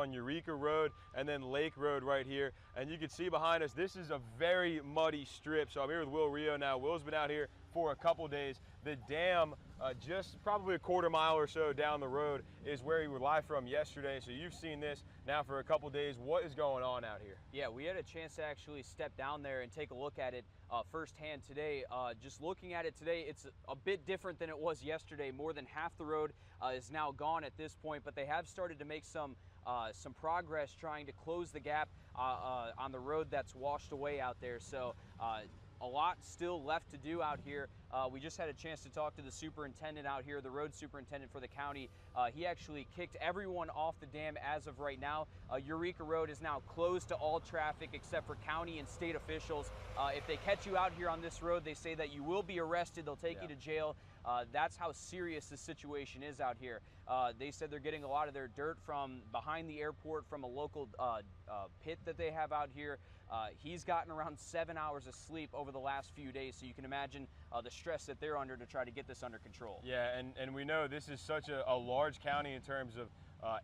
on Eureka Road and then Lake Road right here. And you can see behind us, this is a very muddy strip. So I'm here with Will Rio now. Will's been out here for a couple days. The dam, just probably a quarter mile or so down the road, is where we were live from yesterday. So you've seen this now for a couple days. What is going on out here? Yeah, we had a chance to actually step down there and take a look at it firsthand today. Just looking at it today, it's a bit different than it was yesterday. More than half the road is now gone at this point, but they have started to make some progress trying to close the gap on the road that's washed away out there. So a lot still left to do out here. We just had a chance to talk to the superintendent out here, the road superintendent for the county. He actually kicked everyone off the dam as of right now. Eureka Road is now closed to all traffic except for county and state officials. If they catch you out here on this road, they say that you will be arrested. They'll take you to jail. That's how serious the situation is out here. They said they're getting a lot of their dirt from behind the airport from a local pit that they have out here. He's gotten around 7 hours of sleep over the last few days, so you can imagine the stress that they're under to try to get this under control. Yeah, and we know this is such a large county in terms of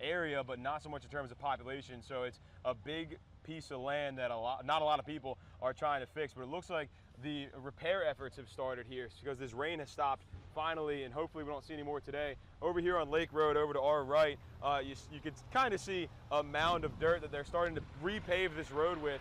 area, but not so much in terms of population. So it's a big piece of land that not a lot of people are trying to fix. But it looks like the repair efforts have started here because this rain has stopped finally, and hopefully we don't see any more today. Over here on Lake Road, over to our right, you can kind of see a mound of dirt that they're starting to repave this road with.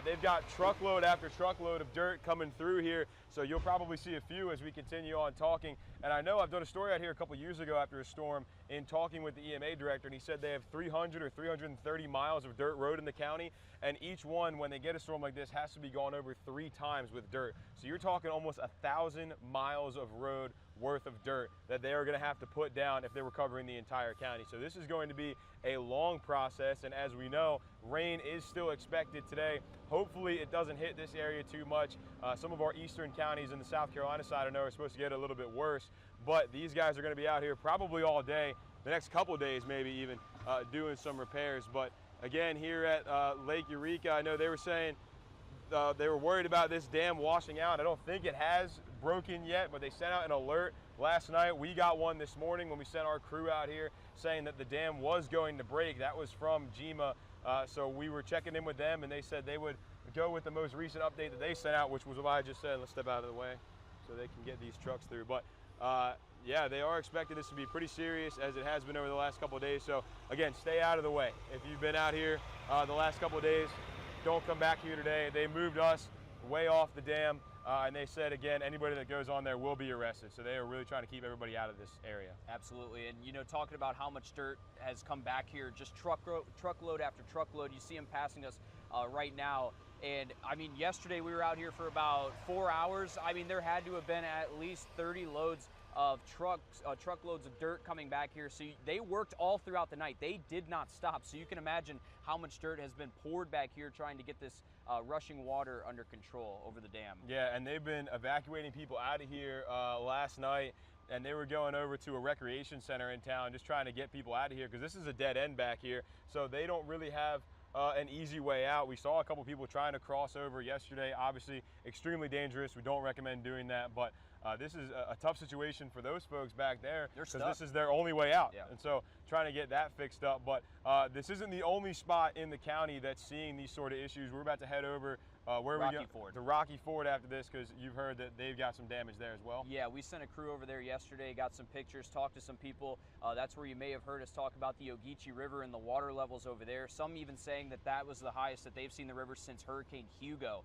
They've got truckload after truckload of dirt coming through here, so you'll probably see a few as we continue on talking. And I know I've done a story out here a couple years ago after a storm in talking with the EMA director, and he said they have 300 or 330 miles of dirt road in the county, and each one, when they get a storm like this, has to be gone over 3 times with dirt. So you're talking almost 1,000 miles of road worth of dirt that they are going to have to put down if they're recovering the entire county. So this is going to be a long process, and as we know, rain is still expected today. Hopefully it doesn't hit this area too much. Some of our eastern counties in the South Carolina side I know are supposed to get a little bit worse, but these guys are going to be out here probably all day, the next couple of days maybe even, doing some repairs. But again, here at Lake Eureka, I know they were saying they were worried about this dam washing out. I don't think it has broken yet, but they sent out an alert last night. We got one this morning when we sent our crew out here saying that the dam was going to break. That was from GEMA. So we were checking in with them, and they said they would go with the most recent update that they sent out, which was what I just said. Let's step out of the way so they can get these trucks through. But yeah, they are expecting this to be pretty serious, as it has been over the last couple of days. So again, stay out of the way. If you've been out here the last couple of days, don't come back here today. They moved us way off the dam, and they said, again, anybody that goes on there will be arrested. So they are really trying to keep everybody out of this area. Absolutely. And, you know, talking about how much dirt has come back here, just truckload after truckload. You see them passing us right now. And, I mean, yesterday we were out here for about 4 hours. I mean, there had to have been at least 30 loads of truckloads of dirt coming back here. So they worked all throughout the night. They did not stop. So you can imagine how much dirt has been poured back here trying to get this rushing water under control over the dam. Yeah, and they've been evacuating people out of here last night, and they were going over to a recreation center in town just trying to get people out of here because this is a dead end back here. So they don't really have an easy way out. We saw a couple people trying to cross over yesterday. Obviously extremely dangerous. We don't recommend doing that, but this is a tough situation for those folks back there because this is their only way out. Yeah. And so trying to get that fixed up. But this isn't the only spot in the county that's seeing these sort of issues. We're about to head over to Rocky Ford after this because you've heard that they've got some damage there as well. Yeah, we sent a crew over there yesterday, got some pictures, talked to some people. That's where you may have heard us talk about the Ogeechee River and the water levels over there. Some even saying that that was the highest that they've seen the river since Hurricane Hugo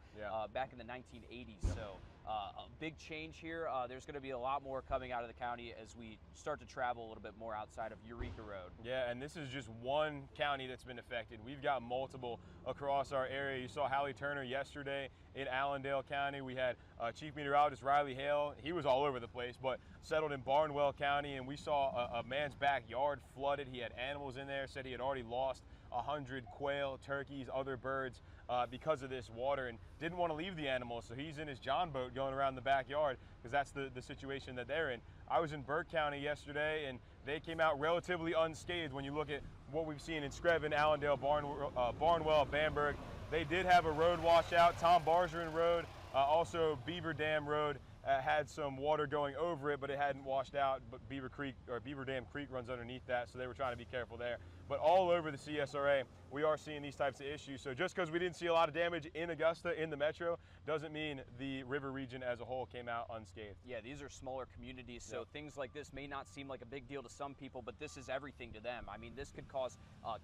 back in the 1980s. So a big change here. There's going to be a lot more coming out of the county as we start to travel a little bit more outside of Eureka Road. Yeah, and this is just one county that's been affected. We've got multiple across our area. You saw Hallie Turner yesterday in Allendale County. We had Chief Meteorologist Riley Hale. He was all over the place, but settled in Barnwell County, and we saw a man's backyard flooded. He had animals in there, said he had already lost 100 quail, turkeys, other birds because of this water, and didn't want to leave the animals, so he's in his John boat going around the backyard because that's the situation that they're in. I was in Burke County yesterday, and they came out relatively unscathed when you look at what we've seen in Screven, Allendale, Barnwell, Bamberg. They did have a road washout. Tom Bargeron Road, also Beaver Dam Road had some water going over it, but it hadn't washed out. But Beaver Dam Creek runs underneath that, so they were trying to be careful there. but all over the CSRA, we are seeing these types of issues. So just because we didn't see a lot of damage in Augusta, in the metro, doesn't mean the river region as a whole came out unscathed. Yeah, these are smaller communities, so things like this may not seem like a big deal to some people, but this is everything to them. I mean, this could cause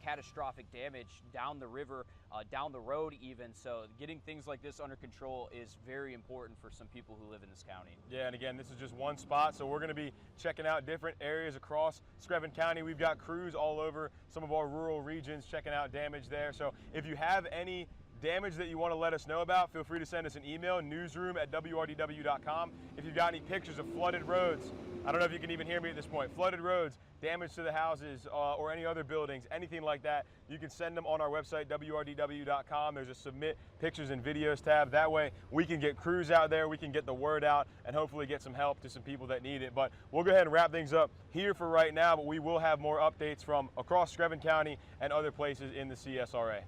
catastrophic damage down the river, down the road even, so getting things like this under control is very important for some people who live in this county. Yeah, and again, this is just one spot, so we're going to be checking out different areas across Screven County. We've got crews all over some of our rural regions checking out damage there. So if you have any damage that you want to let us know about, feel free to send us an email, newsroom@wrdw.com. If you've got any pictures of flooded roads, I don't know if you can even hear me at this point, flooded roads, damage to the houses or any other buildings, anything like that, you can send them on our website, wrdw.com. There's a submit pictures and videos tab. That way we can get crews out there, we can get the word out, and hopefully get some help to some people that need it. But we'll go ahead and wrap things up here for right now, but we will have more updates from across Screven County and other places in the CSRA.